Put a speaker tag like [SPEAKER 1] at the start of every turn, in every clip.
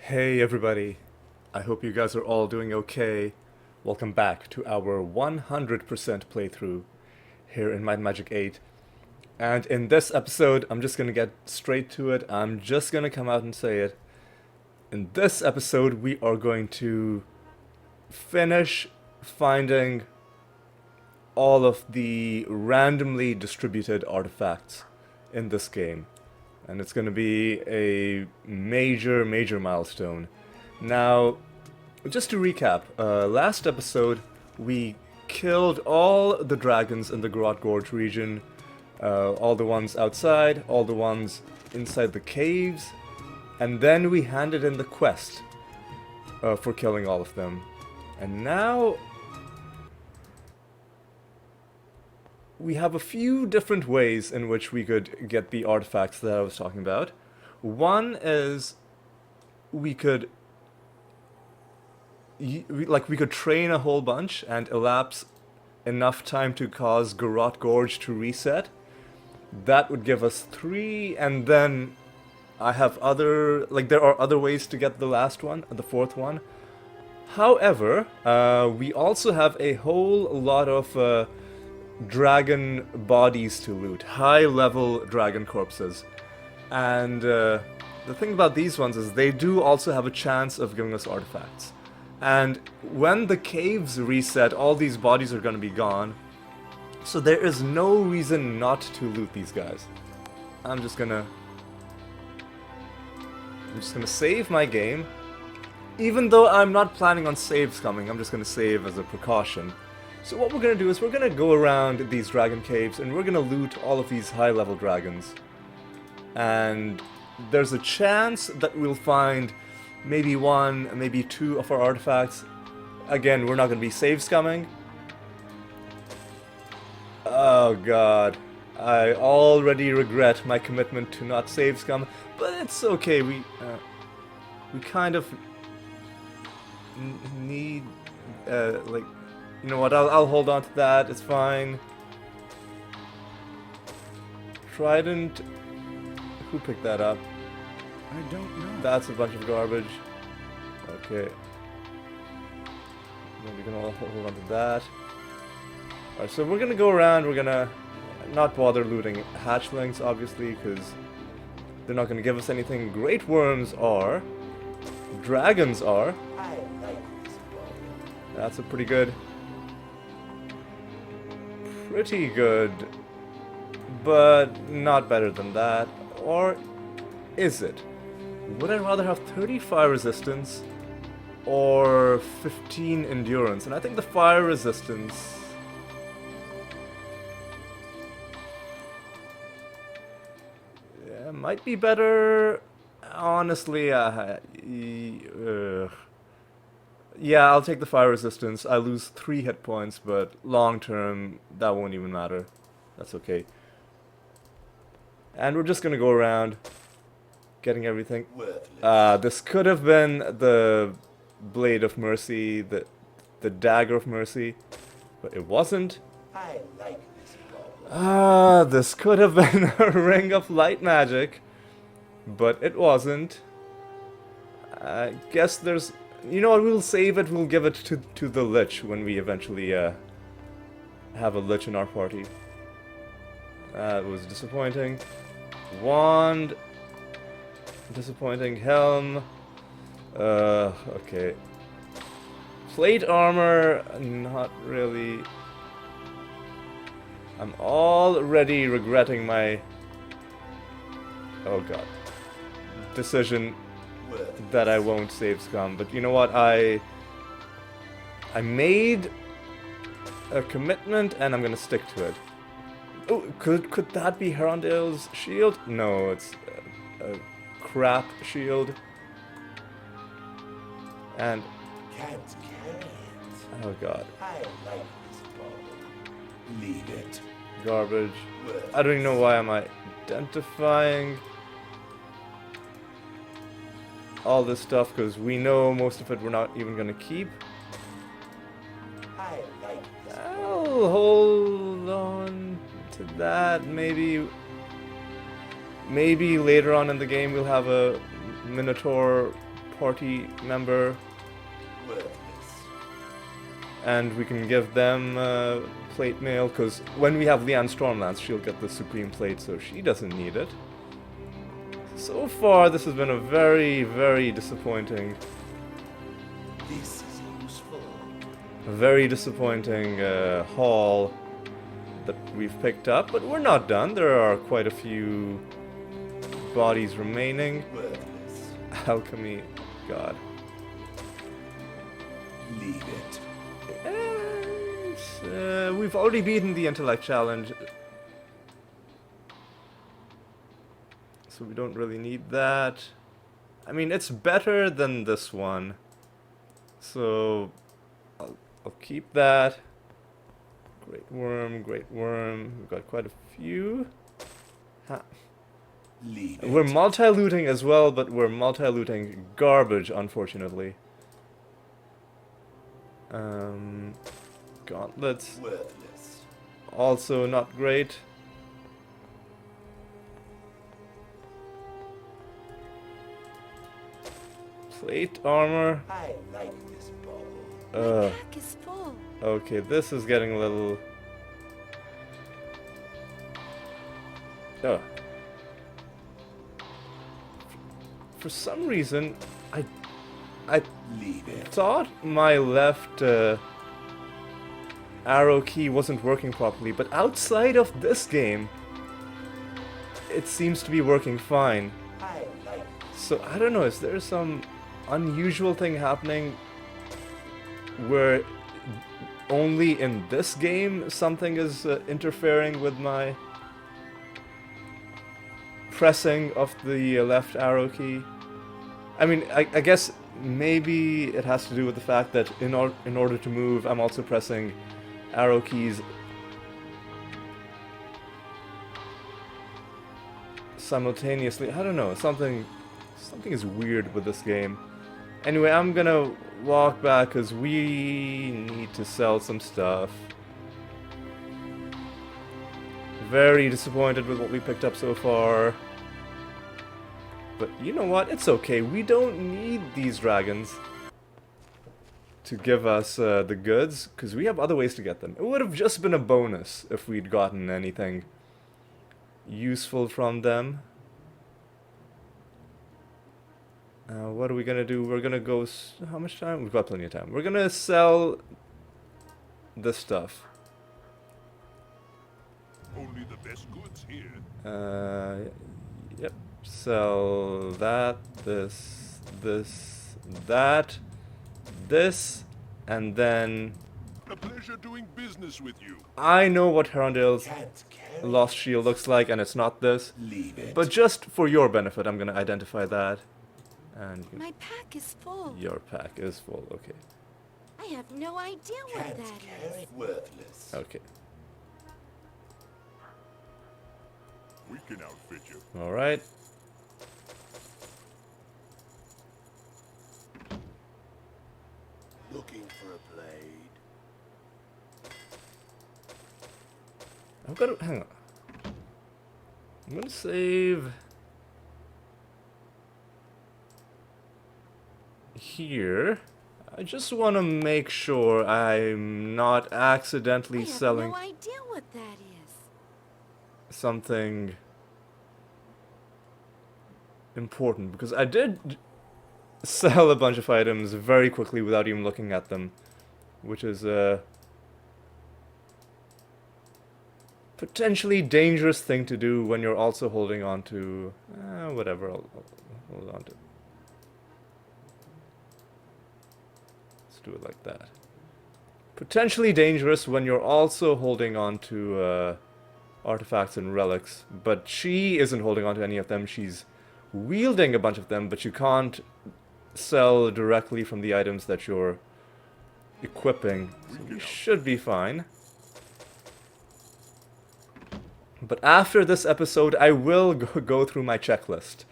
[SPEAKER 1] Hey everybody, I hope you guys are all doing okay. Welcome back to our 100% playthrough here in Might and Magic VIII. And in this episode, I'm just gonna get straight to it. I'm just gonna come out and say it. In this episode, we are going to finish finding all of the randomly distributed artifacts in this game. And it's going to be a major milestone. Now, just to recap, last episode we killed all the dragons in the Grot Gorge region, all the ones outside, all the ones inside the caves, and then we handed in the quest for killing all of them. And now we have a few different ways in which we could get the artifacts that I was talking about. One is we could we could train a whole bunch and elapse enough time to cause Garrote Gorge to reset. That would give us 3, and then I have there are other ways to get the last one, the 4th one. However, we also have a whole lot of dragon bodies to loot, high-level dragon corpses. And the thing about these ones is they do also have a chance of giving us artifacts. And when the caves reset, all these bodies are going to be gone. So there is no reason not to loot these guys. I'm just gonna save my game. Even though I'm not planning on saves coming, I'm just gonna save as a precaution. So what we're going to do is we're going to go around these dragon caves and we're going to loot all of these high-level dragons. And there's a chance that we'll find maybe 1, maybe 2 of our artifacts. Again, we're not going to be save scumming. Oh god, I already regret my commitment to not save scum, but it's okay. We kind of need you know what, I'll hold on to that, it's fine. Trident... Who picked that up?
[SPEAKER 2] I don't know.
[SPEAKER 1] That's a bunch of garbage. Okay. Then we can all hold on to that. Alright, so we're gonna go around, we're gonna not bother looting hatchlings, obviously, because they're not gonna give us anything. Great worms are. Dragons are.
[SPEAKER 2] I like this ball.
[SPEAKER 1] That's a pretty good, but not better than that. Or is it? Would I rather have 30 fire resistance or 15 endurance? And I think the fire resistance... yeah, might be better. Honestly, yeah, I'll take the fire resistance. I lose 3 hit points, but long term, that won't even matter. That's okay. And we're just gonna go around, getting everything. This could have been the Blade of Mercy, the Dagger of Mercy, but it wasn't.
[SPEAKER 2] I like this ball.
[SPEAKER 1] This could have been a Ring of Light Magic, but it wasn't. I guess there's... You know what, we'll save it, we'll give it to the Lich when we eventually have a Lich in our party. That was disappointing. Wand. Disappointing. Helm. Okay. Plate armor, not really. I'm already regretting my... oh god. Decision that I won't save scum, but you know what, I made a commitment and I'm gonna stick to it. Oh, could that be Herondale's shield? No, it's a crap shield. And
[SPEAKER 2] Can't.
[SPEAKER 1] oh god,
[SPEAKER 2] I like this ball. Leave it.
[SPEAKER 1] garbage. I don't even know why I'm identifying all this stuff, because we know most of it we're not even gonna keep.
[SPEAKER 2] I like this
[SPEAKER 1] I'll hold on to that. Maybe later on in the game we'll have a Minotaur party member,
[SPEAKER 2] Worthless.
[SPEAKER 1] and we can give them plate mail, because when we have Leanne Stormlance, she'll get the Supreme Plate, so she doesn't need it. So far, this has been a very, very disappointing,
[SPEAKER 2] This is useful.
[SPEAKER 1] haul that we've picked up, but we're not done. There are quite a few bodies remaining.
[SPEAKER 2] Worthless.
[SPEAKER 1] Alchemy, God.
[SPEAKER 2] Leave it.
[SPEAKER 1] We've already beaten the intellect challenge, so we don't really need that. I mean, it's better than this one, so I'll keep that. Great worm, great worm. We've got quite a few.
[SPEAKER 2] Leave it.
[SPEAKER 1] We're multi-looting as well, but we're multi-looting garbage, unfortunately. Gauntlets,
[SPEAKER 2] Worthless.
[SPEAKER 1] also not great. Plate armor.
[SPEAKER 2] I like this ball.
[SPEAKER 3] My pack is full.
[SPEAKER 1] Okay, this is getting a little... Oh. For some reason, I
[SPEAKER 2] Leave it.
[SPEAKER 1] thought my left arrow key wasn't working properly, but outside of this game, it seems to be working fine.
[SPEAKER 2] I like
[SPEAKER 1] So I don't know, is there some unusual thing happening where only in this game something is interfering with my pressing of the left arrow key? I mean, I guess maybe it has to do with the fact that in order to move, I'm also pressing arrow keys simultaneously. I don't know, something is weird with this game. Anyway, I'm gonna walk back because we need to sell some stuff. Very disappointed with what we picked up so far. But you know what? It's okay. We don't need these dragons to give us the goods, because we have other ways to get them. It would have just been a bonus if we'd gotten anything useful from them. What are we gonna do? We're gonna go... How much time? We've got plenty of time. We're gonna sell this stuff.
[SPEAKER 4] Only the best goods here.
[SPEAKER 1] Yep. Sell that, this, that, this, and then...
[SPEAKER 4] A pleasure doing business with you.
[SPEAKER 1] I know what Herondale's
[SPEAKER 2] can't carry.
[SPEAKER 1] lost shield looks like, and it's not this.
[SPEAKER 2] Leave it.
[SPEAKER 1] But just for your benefit, I'm gonna identify that. And
[SPEAKER 3] My pack is full.
[SPEAKER 1] your pack is full. Okay.
[SPEAKER 3] I have no idea what
[SPEAKER 2] can't
[SPEAKER 3] that
[SPEAKER 2] carry.
[SPEAKER 3] is.
[SPEAKER 2] Worthless.
[SPEAKER 1] Okay.
[SPEAKER 4] We can outfit you.
[SPEAKER 1] All right.
[SPEAKER 2] Looking for a blade.
[SPEAKER 1] I've got to hang on. I'm gonna save here. I just want to make sure I'm not
[SPEAKER 3] I
[SPEAKER 1] accidentally
[SPEAKER 3] have
[SPEAKER 1] selling
[SPEAKER 3] no idea what that is.
[SPEAKER 1] something important, because I did sell a bunch of items very quickly without even looking at them, which is a potentially dangerous thing to do when you're also holding on to whatever. I'll hold on to. Let's do it like that. Potentially dangerous when you're also holding on to artifacts and relics, but she isn't holding on to any of them. She's wielding a bunch of them, but you can't sell directly from the items that you're equipping. So we should be fine. But after this episode, I will go through my checklist.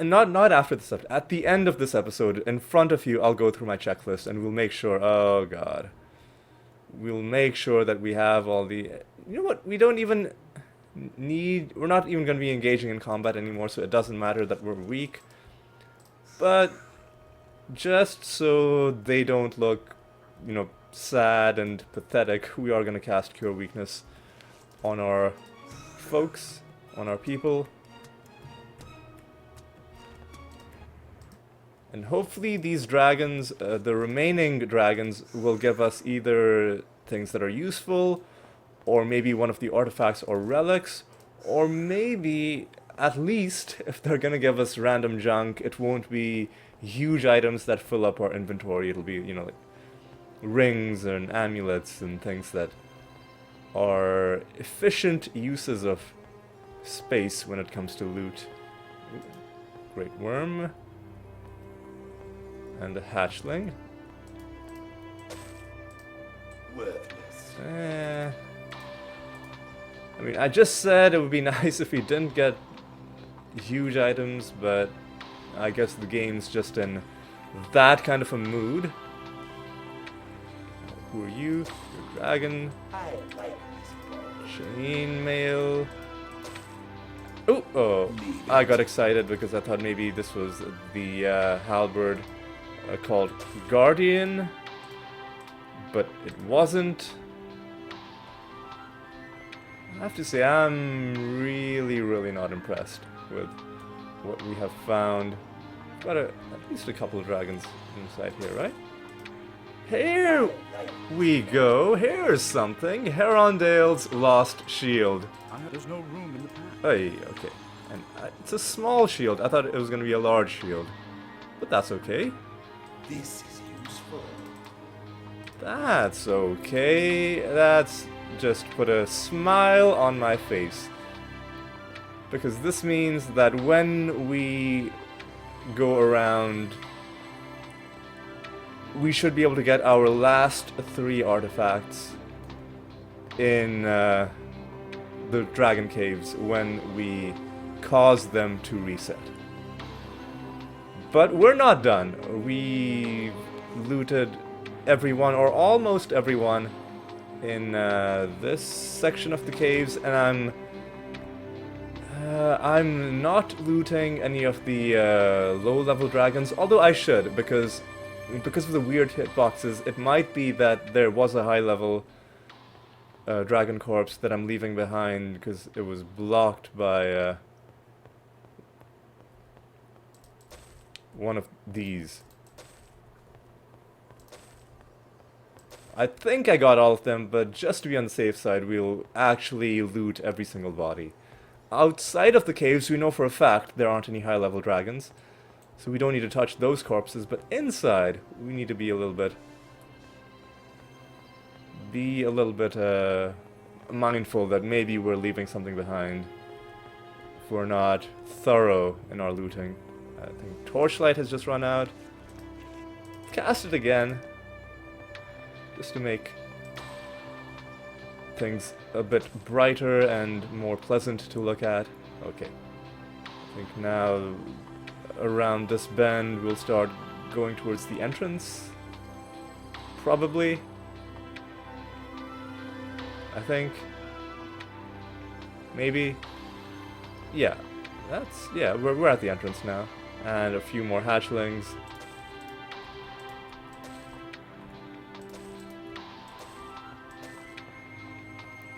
[SPEAKER 1] Not after this episode. At the end of this episode, in front of you, I'll go through my checklist, and we'll make sure... Oh, God. We'll make sure that we have all the... You know what? We don't even need... We're not even going to be engaging in combat anymore, so it doesn't matter that we're weak. But just so they don't look, sad and pathetic, we are gonna cast Cure Weakness on our folks, on our people. And hopefully these dragons, the remaining dragons, will give us either things that are useful, or maybe one of the artifacts or relics, or maybe, at least, if they're gonna give us random junk, it won't be huge items that fill up our inventory. It'll be, like rings and amulets and things that are efficient uses of space when it comes to loot. Ooh, great worm. And a hatchling.
[SPEAKER 2] Worthless.
[SPEAKER 1] I mean, I just said it would be nice if we didn't get huge items, but I guess the game's just in that kind of a mood. Who are you? You're a dragon.
[SPEAKER 2] I like this ball.
[SPEAKER 1] Chainmail. Oh, I got excited because I thought maybe this was the halberd called Guardian, but it wasn't. I have to say, I'm really not impressed with what we have found. Got at least a couple of dragons inside here, right? Here we go. Here's something. Herondale's Lost Shield.
[SPEAKER 5] There's no room in the pack.
[SPEAKER 1] Hey, okay. And it's a small shield. I thought it was going to be a large shield. But that's okay.
[SPEAKER 2] This is useful.
[SPEAKER 1] That's okay. That's just put a smile on my face. Because this means that when we go around, we should be able to get our last 3 artifacts in the dragon caves when we cause them to reset. But we're not done. We looted everyone, or almost everyone, in this section of the caves, and I'm not looting any of the low-level dragons, although I should, because of the weird hitboxes. It might be that there was a high-level dragon corpse that I'm leaving behind because it was blocked by one of these. I think I got all of them, but just to be on the safe side, we'll actually loot every single body. Outside of the caves, we know for a fact there aren't any high-level dragons, so we don't need to touch those corpses, but inside, we need to be a little bit mindful that maybe we're leaving something behind if we're not thorough in our looting. I think torchlight has just run out. Cast it again, just to make things a bit brighter and more pleasant to look at. Okay, I think now around this bend we'll start going towards the entrance, probably. I think. Maybe. Yeah. We're at the entrance now. And a few more hatchlings.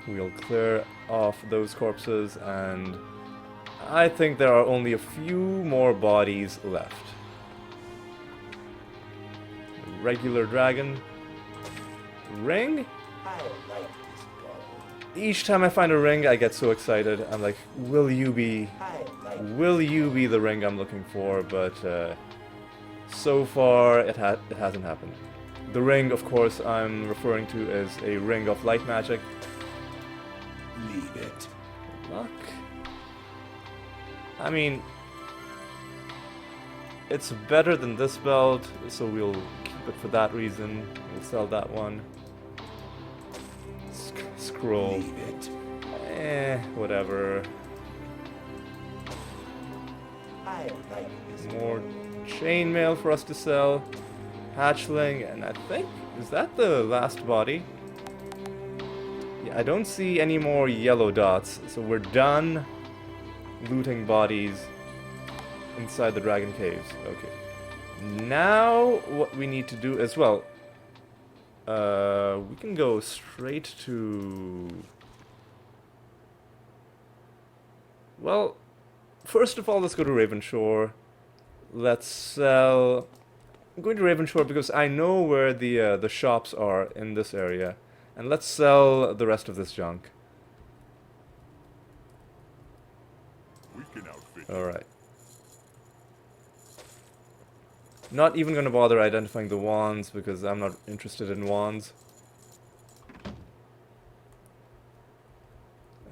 [SPEAKER 1] We'll clear off those corpses, and I think there are only a few more bodies left. Regular dragon. Ring?
[SPEAKER 2] I like this ball.
[SPEAKER 1] Each time I find a ring, I get so excited. I'm like, will you be the ring I'm looking for? But so far, it hasn't happened. The ring, of course, I'm referring to is a ring of light magic.
[SPEAKER 2] Leave it.
[SPEAKER 1] Luck. I mean, it's better than this belt, so we'll keep it for that reason. We'll sell that one. Scroll.
[SPEAKER 2] Leave it.
[SPEAKER 1] Whatever.
[SPEAKER 2] I like this
[SPEAKER 1] More chainmail for us to sell. Hatchling, and I think, is that the last body? Yeah, I don't see any more yellow dots, so we're done looting bodies inside the dragon caves. Okay. Now, what we need to do as well. We can go straight to... Well, first of all, let's go to Ravenshore. Let's sell... I'm going to Ravenshore because I know where the shops are in this area. And let's sell the rest of this junk.
[SPEAKER 4] We can outfit you.
[SPEAKER 1] Alright. Not even gonna bother identifying the wands because I'm not interested in wands.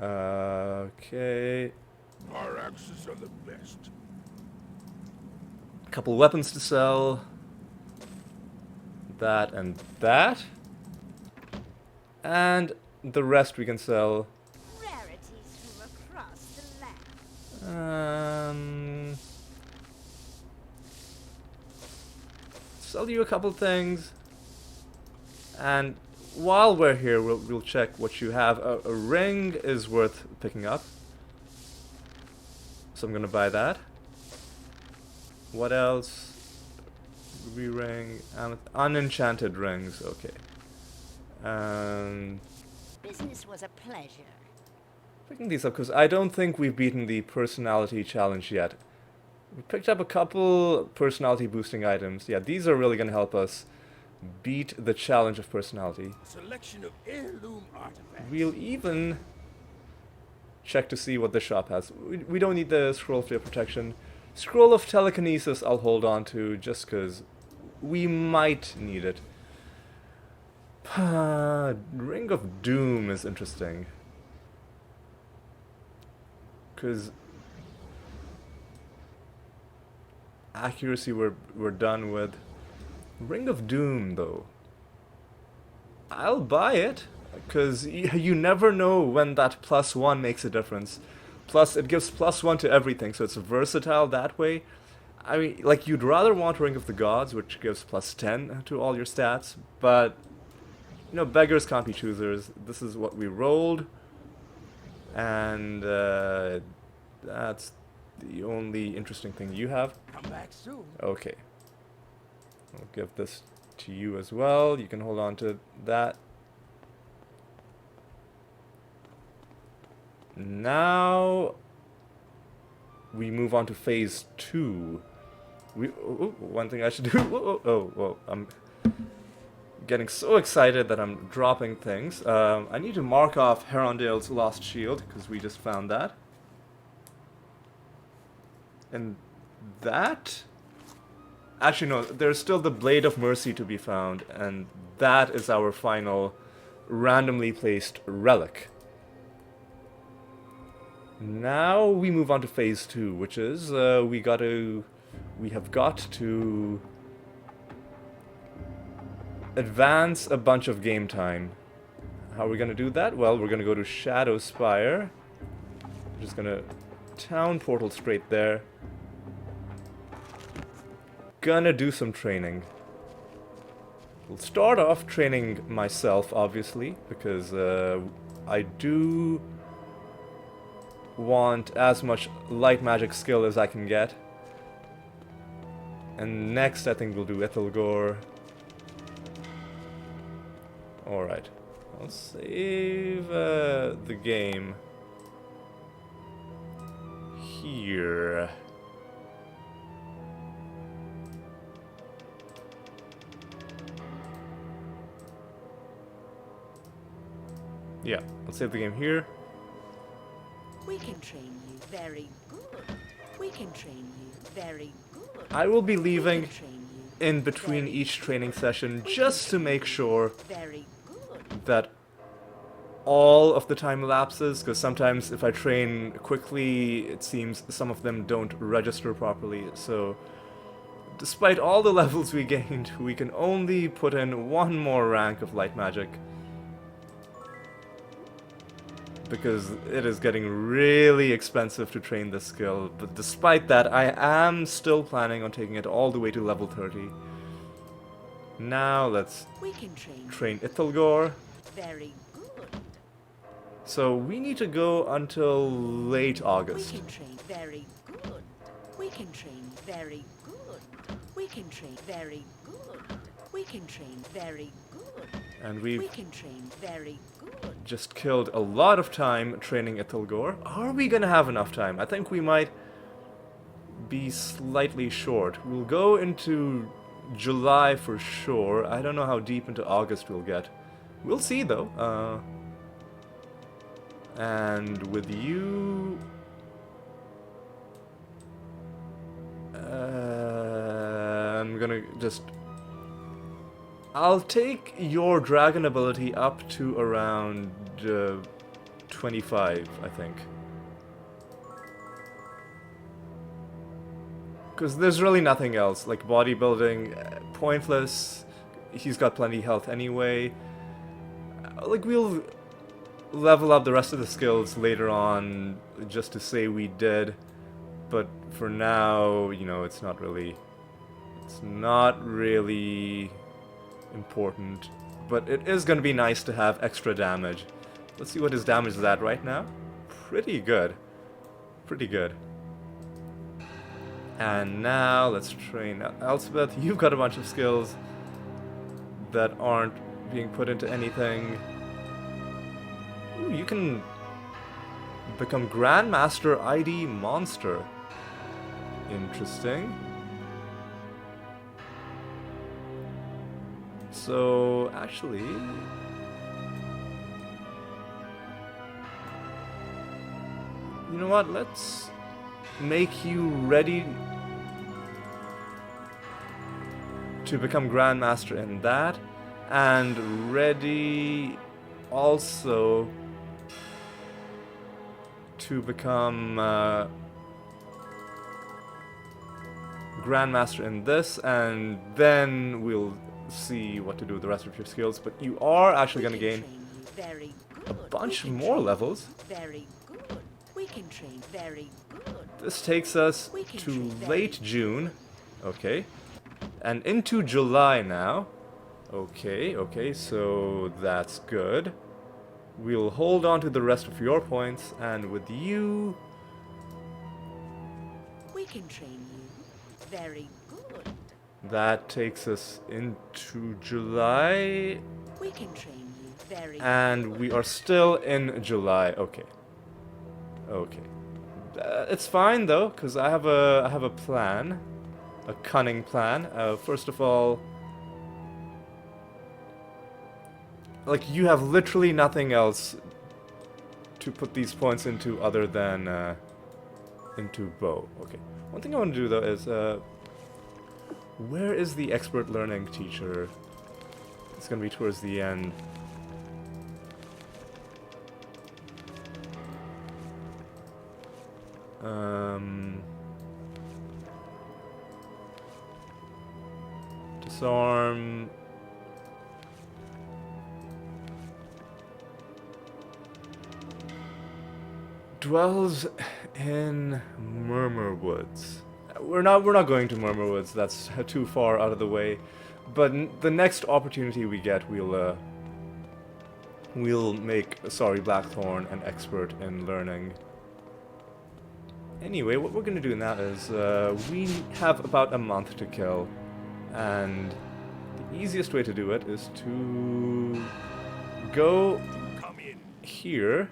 [SPEAKER 1] Okay.
[SPEAKER 2] Our axes are the best.
[SPEAKER 1] Couple weapons to sell. That and that. And the rest we can sell.
[SPEAKER 3] Rarities from across the land.
[SPEAKER 1] Sell you a couple things. And while we're here, we'll check what you have. A ring is worth picking up. So I'm gonna buy that. What else? Ruby ring. Unenchanted rings. Okay.
[SPEAKER 3] Business was a pleasure.
[SPEAKER 1] Picking these up because I don't think we've beaten the personality challenge yet. We picked up a couple personality boosting items. Yeah, these are really going to help us beat the challenge of personality.
[SPEAKER 2] Selection of heirloom artifacts.
[SPEAKER 1] We'll even check to see what the shop has. We don't need the scroll of their protection. Scroll of telekinesis I'll hold on to just because we might need it. Ring of Doom is interesting. Because accuracy we're done with. Ring of Doom though. I'll buy it. Because you never know when that +1 makes a difference. Plus, it gives +1 to everything, so it's versatile that way. I mean, like, you'd rather want Ring of the Gods, which gives +10 to all your stats, but, you know, beggars can't be choosers. This is what we rolled, and that's the only interesting thing you have.
[SPEAKER 2] Come back soon.
[SPEAKER 1] Okay. I'll give this to you as well. You can hold on to that. Now we move on to phase 2. One thing I should do. I'm getting so excited that I'm dropping things. I need to mark off Herondale's Lost Shield because we just found that. And that... Actually, no, there's still the Blade of Mercy to be found, and that is our final randomly placed relic. Now we move on to phase 2, which is we have got to advance a bunch of game time. How are we gonna do that? Well, we're gonna go to Shadow Spire. We're just gonna town portal straight there. Gonna do some training. We'll start off training myself, obviously, because I do want as much light magic skill as I can get. And next I think we'll do Ithilgor. Alright. I'll save the game here. Yeah, I'll save the game here.
[SPEAKER 3] We can train you very good. We can train you very good.
[SPEAKER 1] I will be
[SPEAKER 3] We
[SPEAKER 1] leaving
[SPEAKER 3] can train you
[SPEAKER 1] in between
[SPEAKER 3] very
[SPEAKER 1] each training session
[SPEAKER 3] We
[SPEAKER 1] just
[SPEAKER 3] can
[SPEAKER 1] to make sure
[SPEAKER 3] very good.
[SPEAKER 1] that all of the time elapses, because sometimes if I train quickly, it seems some of them don't register properly, so despite all the levels we gained, we can only put in one more rank of light magic. Because it is getting really expensive to train this skill, but despite that, I am still planning on taking it all the way to level 30. Now let's
[SPEAKER 3] We can train
[SPEAKER 1] train Ithilgor.
[SPEAKER 3] very good.
[SPEAKER 1] So we need to go until late
[SPEAKER 3] We
[SPEAKER 1] August.
[SPEAKER 3] can train very good. We can train very good. We can train very good. We can train very good.
[SPEAKER 1] And
[SPEAKER 3] We
[SPEAKER 1] we've
[SPEAKER 3] can train very good.
[SPEAKER 1] just killed a lot of time training at Tilgor. Are we gonna have enough time? I think we might be slightly short. We'll go into July for sure. I don't know how deep into August we'll get. We'll see though. And with you... I'm gonna just... I'll take your dragon ability up to around 25, I think. Because there's really nothing else, like bodybuilding, pointless, he's got plenty health anyway. Like, we'll level up the rest of the skills later on, just to say we did. But for now, you know, it's not really important. But it is going to be nice to have extra damage. Let's see what his damage is at right now. Pretty good. Pretty good. And now let's train Elspeth. You've got a bunch of skills that aren't being put into anything. Ooh, you can become Grandmaster ID Monster. Interesting. So, actually... You know what, let's make you ready to become Grandmaster in that, and ready also to become Grandmaster in this, and then we'll see what to do with the rest of your skills. But you are actually going to gain a bunch more levels.
[SPEAKER 3] Very good. We can train very good.
[SPEAKER 1] This takes us to late June. Okay. And into July now. Okay, okay, so that's good. We'll hold on to the rest of your points, and with you...
[SPEAKER 3] We can train you very good.
[SPEAKER 1] That takes us into July.
[SPEAKER 3] We can train you very
[SPEAKER 1] And we are still in July. Okay. Okay. It's fine though, because I have a plan. A cunning plan. First of all... Like, you have literally nothing else to put these points into other than into bow. Okay. One thing I want to do though is where is the expert learning teacher? It's gonna be towards the end. Disarm. Dwells in Murmur Woods. We're not going to Murmur Woods. That's too far out of the way. But the next opportunity we get, we'll make Blackthorn an expert in learning. Anyway, what we're gonna do now is we have about a month to kill, and the easiest way to do it is to go here,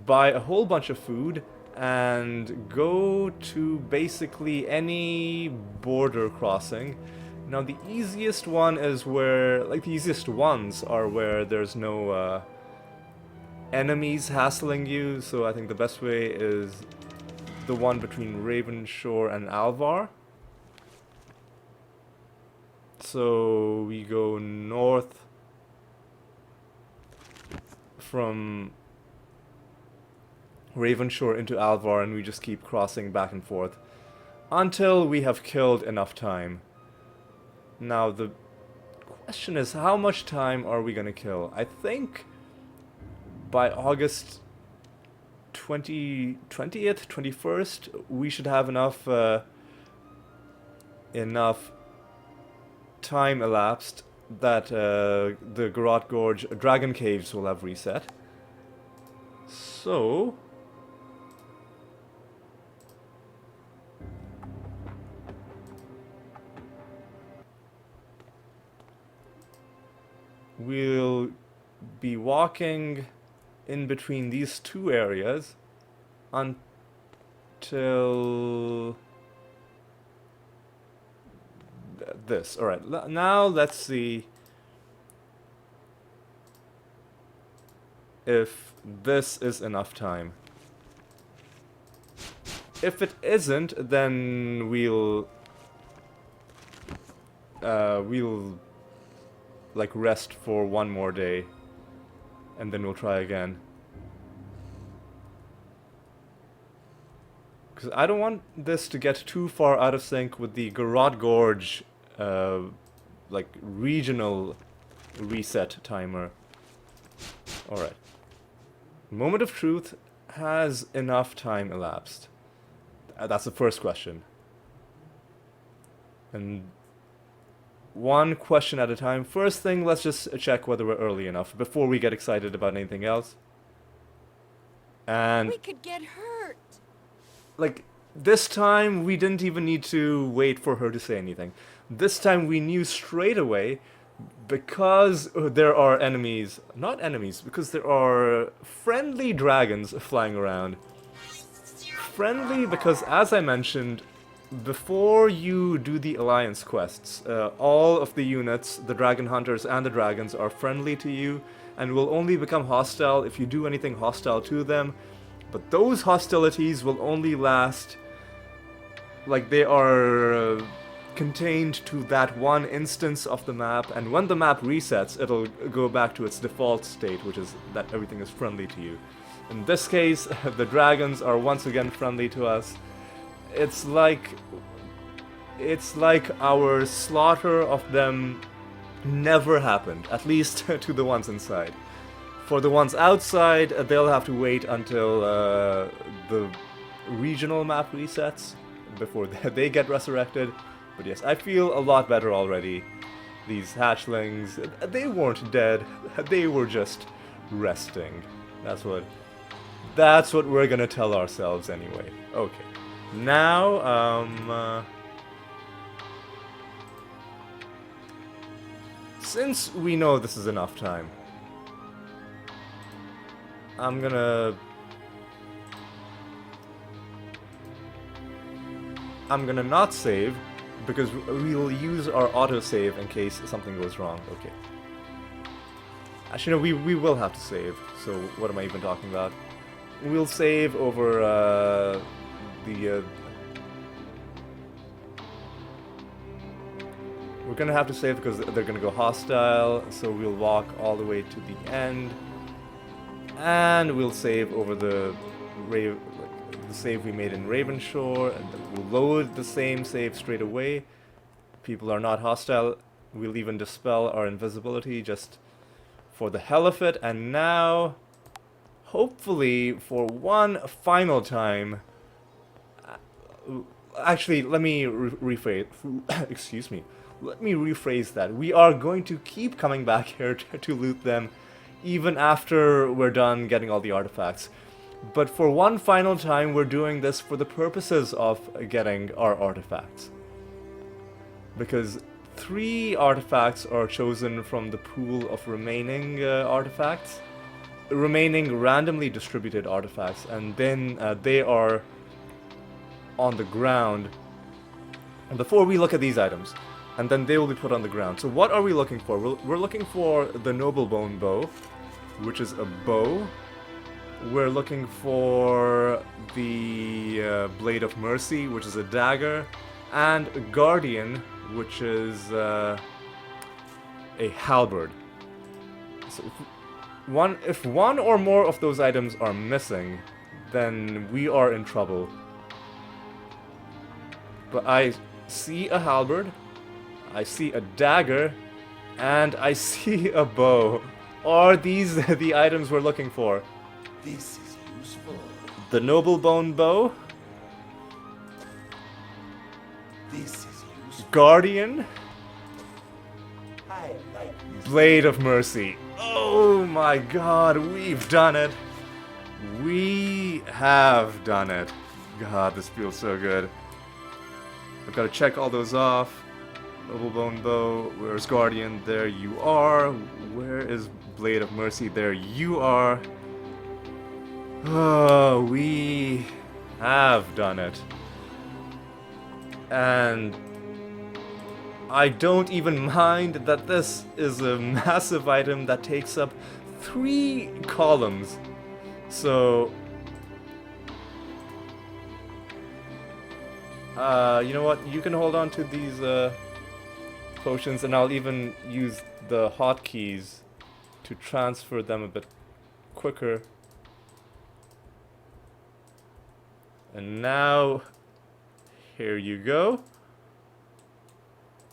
[SPEAKER 1] buy a whole bunch of food, and go to basically any border crossing. Now the easiest one is where, like the easiest ones are where there's no enemies hassling you, so I think the best way is the one between Ravenshore and Alvar. So we go north from Ravenshore into Alvar, and we just keep crossing back and forth until we have killed enough time. Now the question is, how much time are we gonna kill? I think by August 20th, 21st, we should have enough time elapsed that the Garrote Gorge Dragon Caves will have reset. So we'll be walking in between these two areas until this. Alright, now let's see if this is enough time. If it isn't, then we'll like rest for one more day, and then we'll try again. Because I don't want this to get too far out of sync with the Garrod Gorge, like regional reset timer. Alright. Moment of truth. Has enough time elapsed? That's the first question. And one question at a time. First thing, let's just check whether we're early enough before we get excited about anything else. And
[SPEAKER 3] We could get hurt.
[SPEAKER 1] like, this time we didn't even need to wait for her to say anything. This time we knew straight away, because there are enemies, not enemies, because there are friendly dragons flying around. Friendly because, as I mentioned, before you do the alliance quests, all of the units, the dragon hunters and the dragons, are friendly to you and will only become hostile if you do anything hostile to them. But those hostilities will only last, like, they are contained to that one instance of the map, and when the map resets, it'll go back to its default state, which is that everything is friendly to you. In this case, the dragons are once again friendly to us. It's like our slaughter of them never happened, at least to the ones inside. For the ones outside, they'll have to wait until the regional map resets before they get resurrected. But yes, I feel a lot better already. These hatchlings, they weren't dead, they were just resting. That's what we're gonna tell ourselves anyway. Okay. Now, since we know this is enough time, I'm gonna not save, because we'll use our autosave in case something goes wrong. Okay. Actually, no, we will have to save, so what am I even talking about? We'll save over, we're gonna have to save because they're gonna go hostile, so we'll walk all the way to the end. And we'll save over the save we made in Ravenshore, and then we'll load the same save straight away. People are not hostile. We'll even dispel our invisibility just for the hell of it. And now, hopefully, for one final time... Actually, let me rephrase... Excuse me. Let me rephrase that. We are going to keep coming back here to loot them, even after we're done getting all the artifacts. But for one final time, we're doing this for the purposes of getting our artifacts. Because 3 artifacts are chosen from the pool of remaining artifacts. Remaining randomly distributed artifacts. And then they are on the ground before we look at these items. And then they will be put on the ground. So what are we looking for? We're looking for the Noble Bone Bow, which is a bow. We're looking for the Blade of Mercy, which is a dagger, and Guardian, which is a halberd. So if one or more of those items are missing, then we are in trouble. But I see a halberd, I see a dagger, and I see a bow. Are these the items we're looking for?
[SPEAKER 2] This is useful.
[SPEAKER 1] The Noble Bone Bow,
[SPEAKER 2] This is useful.
[SPEAKER 1] Guardian,
[SPEAKER 2] I like this.
[SPEAKER 1] Blade of Mercy. Oh my god, we've done it. We have done it. God, this feels so good. I've got to check all those off. Noble Bone Bow. Where's Guardian? There you are. Where is Blade of Mercy? There you are. Oh, we have done it. And I don't even mind that this is a massive item that takes up 3 columns. So, you know what? You can hold on to these potions, and I'll even use the hotkeys to transfer them a bit quicker. And now, here you go.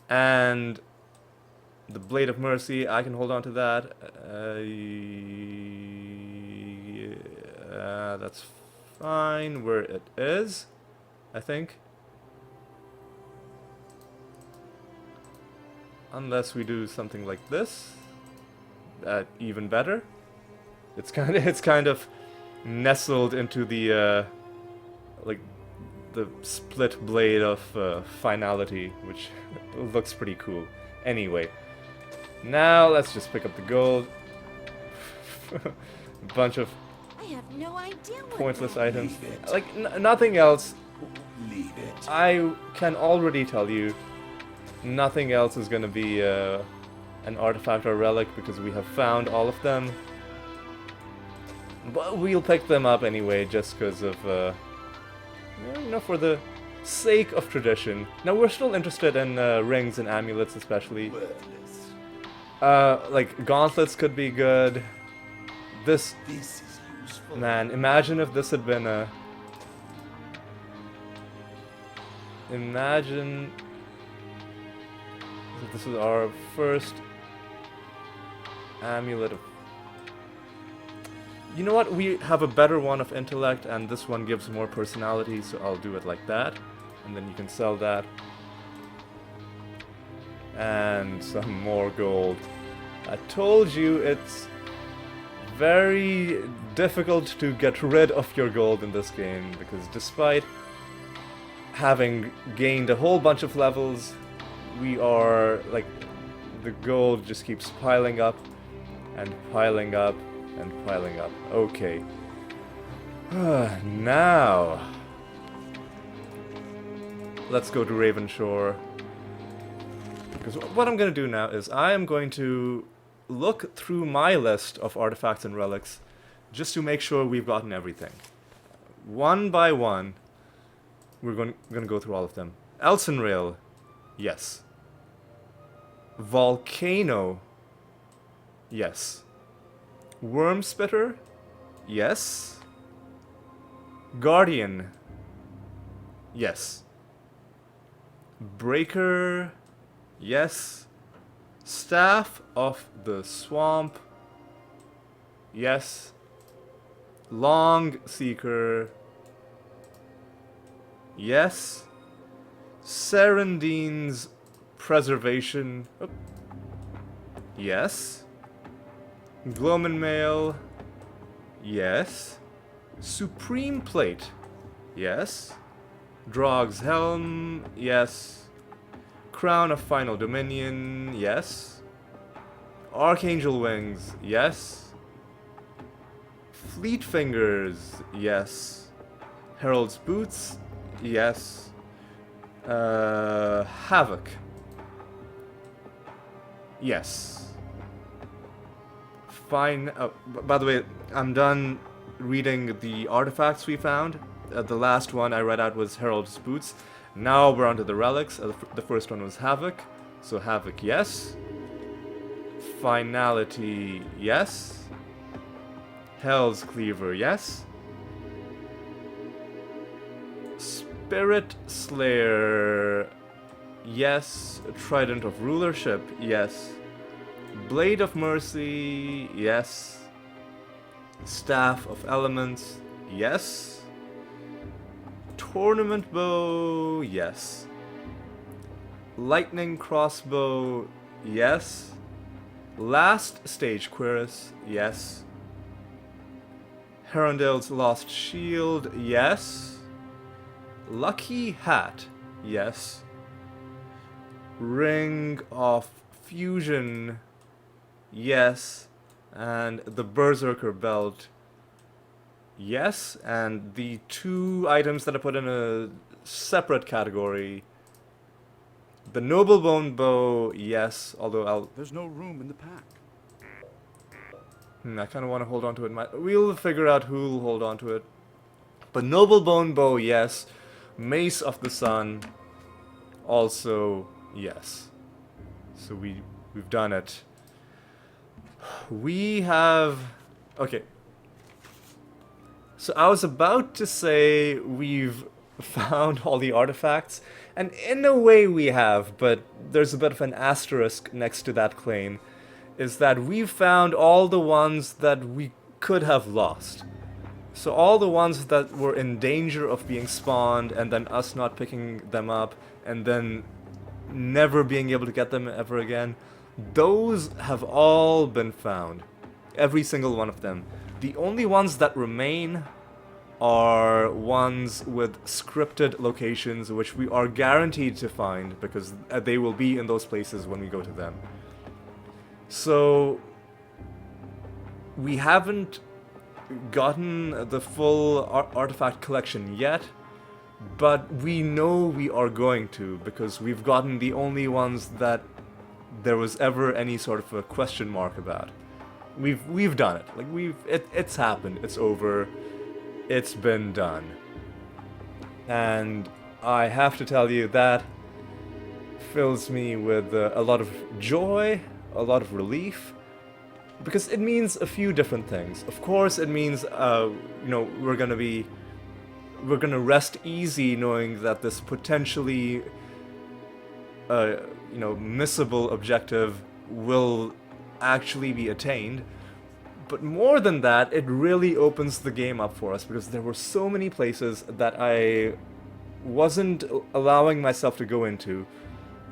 [SPEAKER 1] And the Blade of Mercy, I can hold on to that. That's fine where it is, I think. Unless we do something like this, even better. It's kind of nestled into the like the split blade of finality, which looks pretty cool. Anyway, now let's just pick up the gold. A bunch of
[SPEAKER 3] I have no idea what
[SPEAKER 1] pointless
[SPEAKER 3] that
[SPEAKER 1] items.
[SPEAKER 2] Leave it.
[SPEAKER 1] Like nothing else.
[SPEAKER 2] Leave it.
[SPEAKER 1] I can already tell you, nothing else is gonna be an artifact or relic because we have found all of them. But we'll pick them up anyway, just because of, you know, for the sake of tradition. Now we're still interested in rings and amulets, especially.
[SPEAKER 2] Worthless.
[SPEAKER 1] Like gauntlets could be good. This,
[SPEAKER 2] This is useful.
[SPEAKER 1] man, imagine if this had been a. Imagine if this was our first amulet of. You know what? We have a better one of intellect, and this one gives more personality, so I'll do it like that. And then you can sell that. And some more gold. I told you it's very difficult to get rid of your gold in this game, because despite having gained a whole bunch of levels, we are, like, the gold just keeps piling up and piling up and piling up. Okay. Now, let's go to Ravenshore. Because what I'm going to do now is I am going to look through my list of artifacts and relics just to make sure we've gotten everything. One by one, we're going to go through all of them. Elsinrail, yes. Volcano, yes. Wormspitter, yes. Guardian, yes. Breaker, yes. Staff of the Swamp, yes. Long Seeker, yes. Serendine's Preservation, yes. Gloamin Mail, yes. Supreme Plate, yes. Drog's Helm, yes. Crown of Final Dominion, yes. Archangel Wings, yes. Fleet Fingers, yes. Herald's Boots, yes. Havoc, yes. Fine. By the way, I'm done reading the artifacts we found. The last one I read out was Herald's Boots. Now we're on to the relics. The first one was Havoc. So Havoc, yes. Finality, yes. Hell's Cleaver, yes. Spirit Slayer, yes. Trident of Rulership, yes. Blade of Mercy, yes. Staff of Elements, yes. Tournament Bow, yes. Lightning Crossbow, yes. Last Stage Cuirass, yes. Herondale's Lost Shield, yes. Lucky Hat, yes. Ring of Fusion, yes. And the Berserker Belt, yes. And the two items that I put in a separate category, the Noble Bone Bow, yes. Although
[SPEAKER 5] There's no room in the pack.
[SPEAKER 1] I kind of want to hold on to it. We'll figure out who'll hold on to it. But Noble Bone Bow, yes. Mace of the Sun, also yes. So we've done it. We have... Okay. So I was about to say we've found all the artifacts, and in a way we have, but there's a bit of an asterisk next to that claim, is that we've found all the ones that we could have lost. So all the ones that were in danger of being spawned, and then us not picking them up, and then never being able to get them ever again, those have all been found. Every single one of them. The only ones that remain are ones with scripted locations, which we are guaranteed to find, because they will be in those places when we go to them. So we haven't gotten the full artifact collection yet, but we know we are going to, because we've gotten the only ones that there was ever any sort of a question mark about. We've done it. Like it's happened. It's over. It's been done. And I have to tell you that fills me with a lot of joy, a lot of relief, because it means a few different things. Of course, it means we're gonna rest easy knowing that this potentially missable objective will actually be attained. But more than that, it really opens the game up for us, because there were so many places that I wasn't allowing myself to go into,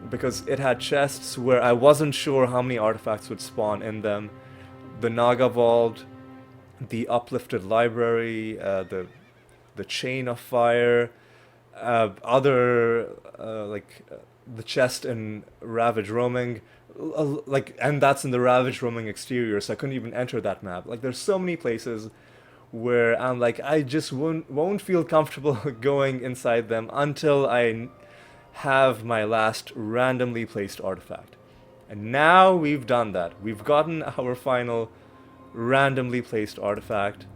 [SPEAKER 1] because it had chests where I wasn't sure how many artifacts would spawn in them. The Naga Vault, the Uplifted Library, the Chain of Fire, the chest in Ravage Roaming, and that's in the Ravage Roaming exterior, so I couldn't even enter that map. Like, there's so many places where I'm like, I just won't feel comfortable going inside them until I have my last randomly placed artifact. And now we've done that. We've gotten our final randomly placed artifact,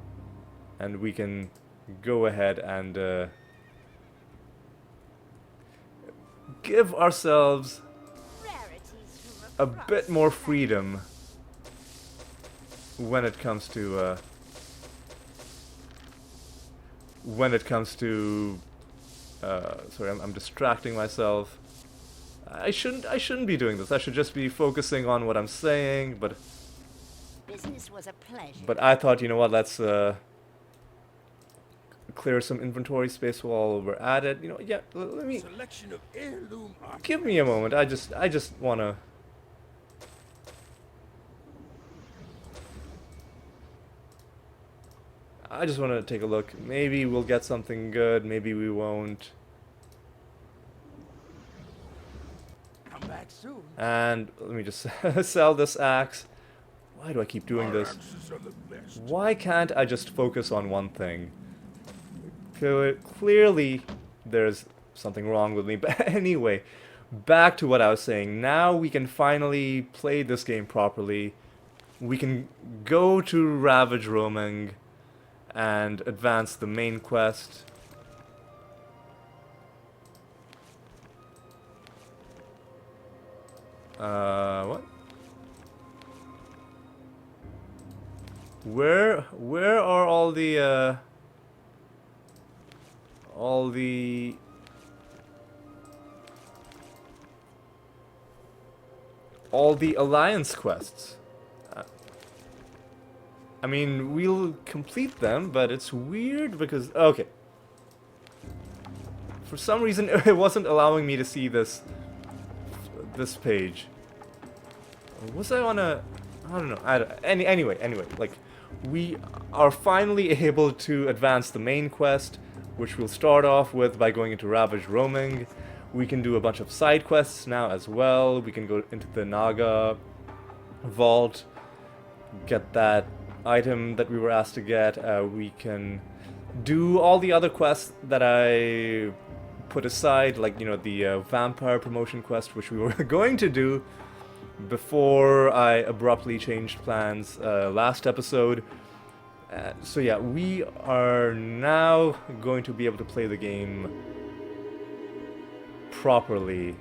[SPEAKER 1] and we can go ahead and give ourselves a bit more freedom when it comes to sorry, I'm distracting myself. I shouldn't be doing this. I should just be focusing on what I'm saying, but
[SPEAKER 3] Business was a pleasure.
[SPEAKER 1] but I thought, you know what, let's clear some inventory space while we're at it. Yeah, let me
[SPEAKER 2] Selection of heirloom
[SPEAKER 1] give me a moment. I just want to take a look. Maybe we'll get something good, maybe we won't.
[SPEAKER 2] come back soon.
[SPEAKER 1] And let me just sell this axe. Why do I keep doing
[SPEAKER 2] Our
[SPEAKER 1] this?
[SPEAKER 2] axes are the best.
[SPEAKER 1] Why can't I just focus on one thing? Clearly, there's something wrong with me. But anyway, back to what I was saying. Now we can finally play this game properly. We can go to Ravage Roaming and advance the main quest. What? Where are all the alliance quests? I mean, we'll complete them, but it's weird because okay. For some reason, it wasn't allowing me to see this page. Was I on a? I don't know. Anyway, like, we are finally able to advance the main quest, which we'll start off with by going into Ravage Roaming. We can do a bunch of side quests now as well. We can go into the Naga vault, get that item that we were asked to get. We can do all the other quests that I put aside, like, you know, the vampire promotion quest, which we were going to do before I abruptly changed plans last episode. So yeah, we are now going to be able to play the game properly,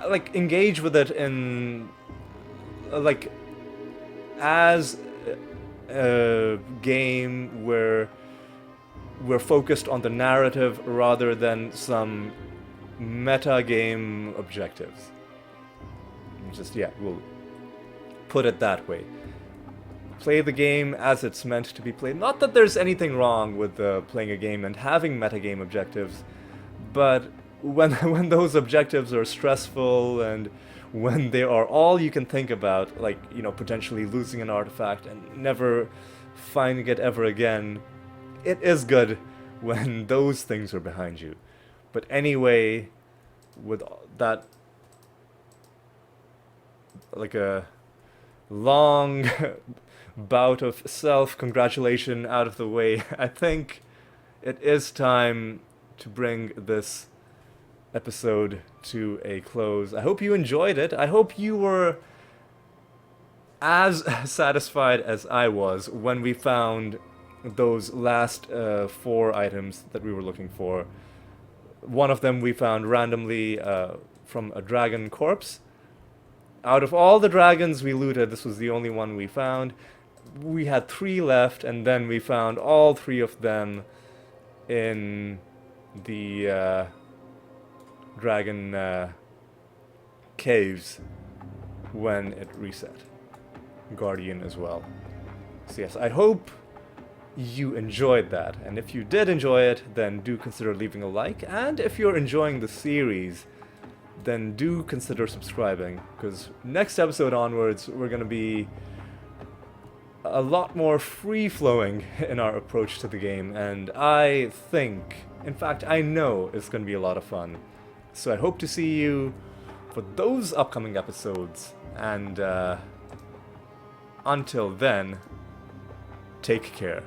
[SPEAKER 1] like engage with it in like as a game where we're focused on the narrative rather than some meta game objectives. Just, yeah, we'll put it that way. Play the game as it's meant to be played. Not that there's anything wrong with playing a game and having metagame objectives, but when those objectives are stressful and when they are all you can think about, like, you know, potentially losing an artifact and never finding it ever again, it is good when those things are behind you. But anyway, with that, like a long bout of self-congratulation out of the way, I think it is time to bring this episode to a close. I hope you enjoyed it. I hope you were as satisfied as I was when we found those last 4 items that we were looking for. One of them we found randomly from a dragon corpse. Out of all the dragons we looted, this was the only one we found. We had 3 left, and then we found all 3 of them in the dragon caves when it reset. Guardian as well. So yes, I hope you enjoyed that, and if you did enjoy it, then do consider leaving a like, and if you're enjoying the series, then do consider subscribing, because next episode onwards, we're going to be a lot more free-flowing in our approach to the game, and I think, in fact, I know it's going to be a lot of fun. So I hope to see you for those upcoming episodes, and until then, take care.